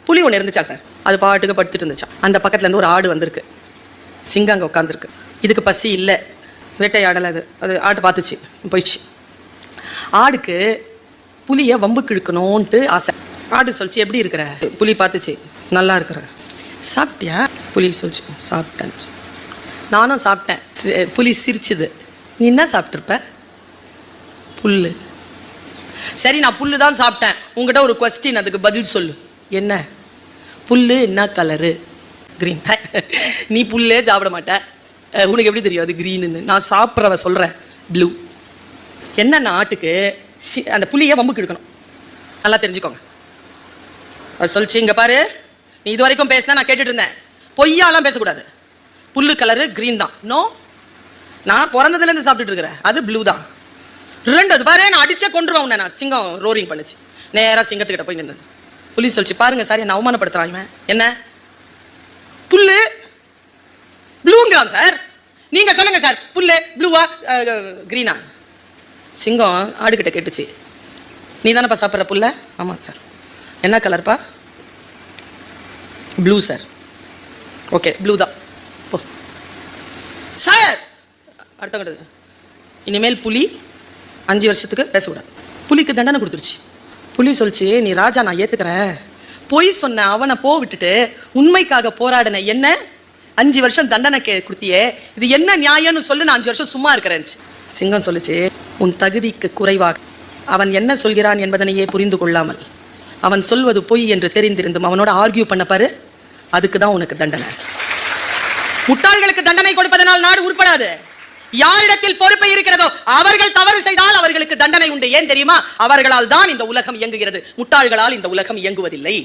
புலி ஒன்று இருந்துச்சா சார், அது பாட்டுக்கு படுத்துட்டு இருந்துச்சா. அந்த பக்கத்துலேருந்து ஒரு ஆடு வந்திருக்கு, சிங்கம் அங்கே உட்காந்துருக்கு. இதுக்கு பசி இல்லை, வேட்டையாடலை, அது ஆடு பார்த்துச்சு, போயிடுச்சு. ஆடுக்கு புலியை வம்புக்கு இழுக்கணும்ன்ட்டு ஆசை. ஆடு சொல்லிச்சு, எப்படி இருக்கிற? புலி பார்த்துச்சு, நல்லா இருக்கிற. சாப்பிட்டியா? புலி சொல்லிச்சு, சாப்பிட்டேன். நானும் சாப்பிட்டேன். புலி சிரிச்சுது, நீ என்ன சாப்பிட்ருப்ப? புல்லு. சரி, நான் புல்லு தான் சாப்பிட்டேன், உங்ககிட்ட ஒரு கொஸ்டின், அதுக்கு பதில் சொல்லு. என்ன? புல்லு என்ன கலரு? க்ரீன். நீ புல்லே சாப்பிட மாட்டேன், உனக்கு எப்படி தெரியும் அது க்ரீனுன்னு? நான் சாப்பிட்றவ சொல்கிறேன், ப்ளூ. என்னென்ன ஆட்டுக்கு அந்த புலியை வம்புக்கு இழுக்கணும், நல்லா தெரிஞ்சுக்கோங்க. அது சொல்லிச்சு, இங்கே பாரு, நீ இது வரைக்கும் பேசினா நான் கேட்டுட்டு இருந்தேன், பொய்யாலாம் பேசக்கூடாது. புல்லு கலரு க்ரீன் தான். நோ, நான் பிறந்ததுலேருந்து சாப்பிட்டுட்டு இருக்கிறேன், அது ப்ளூ தான். ரெண்டு அது பாரு, நான் அடிச்சே கொண்டுருவேன் உன்னை. நான் சிங்கம் ரோரிங் பண்ணுச்சு, நேராக சிங்கத்துக்கிட்ட போய் நின்று. புலி சொல்லிச்சு, பாருங்க சார், என்ன அவமானப்படுத்துறான் இவன். என்ன புல்லு ப்ளூங்கிறான் சார், நீங்க சொல்லுங்க சார், புல்லு ப்ளூவா க்ரீனா? சிங்கம் ஆடுகிட்ட கேட்டுச்சு, நீ தானேப்பா சாப்பிட்ற புல்ல? ஆமாம் சார். என்ன கலர்ப்பா? Blue sir. ஓகே, ப்ளூ தான் போ சார். அடுத்த இனிமேல் புலி 5 வருஷத்துக்கு பேசக்கூடாது. புலிக்கு தண்டனை கொடுத்துருச்சு. புலி சொல்லிச்சு, நீ ராஜா, நான் ஏற்றுக்கிறேன், பொய் சொன்ன அவனை போ விட்டுட்டு உண்மைக்காக போராடின என்ன 5 வருஷம் தண்டனை கொடுத்தியே, இது என்ன நியாயம்னு சொல்லு, நான் 5 வருஷம் சும்மா இருக்கிறேன். சிங்கம் சொல்லிச்சு, உன் தகுதிக்கு குறைவாக அவன் என்ன சொல்கிறான் என்பதனையே புரிந்து கொள்ளாமல் அவன் சொல்வது பொய் என்று தெரிந்திருந்தும் அவனோட ஆர்கியூ பண்ண பாரு, அதுக்கு தான் உனக்கு தண்டனை. முட்டாள்களுக்கு தண்டனை கொடுப்பதனால் நாடு உருப்படாது. யாரிடத்தில் பொறுப்பு இருக்கிறதோ அவர்கள் தவறு செய்தால் அவர்களுக்கு தண்டனை உண்டு. ஏன் தெரியுமா? அவர்களால் தான் இந்த உலகம் இயங்குகிறது, முட்டாள்களால் இந்த உலகம் இயங்குவதில்லை.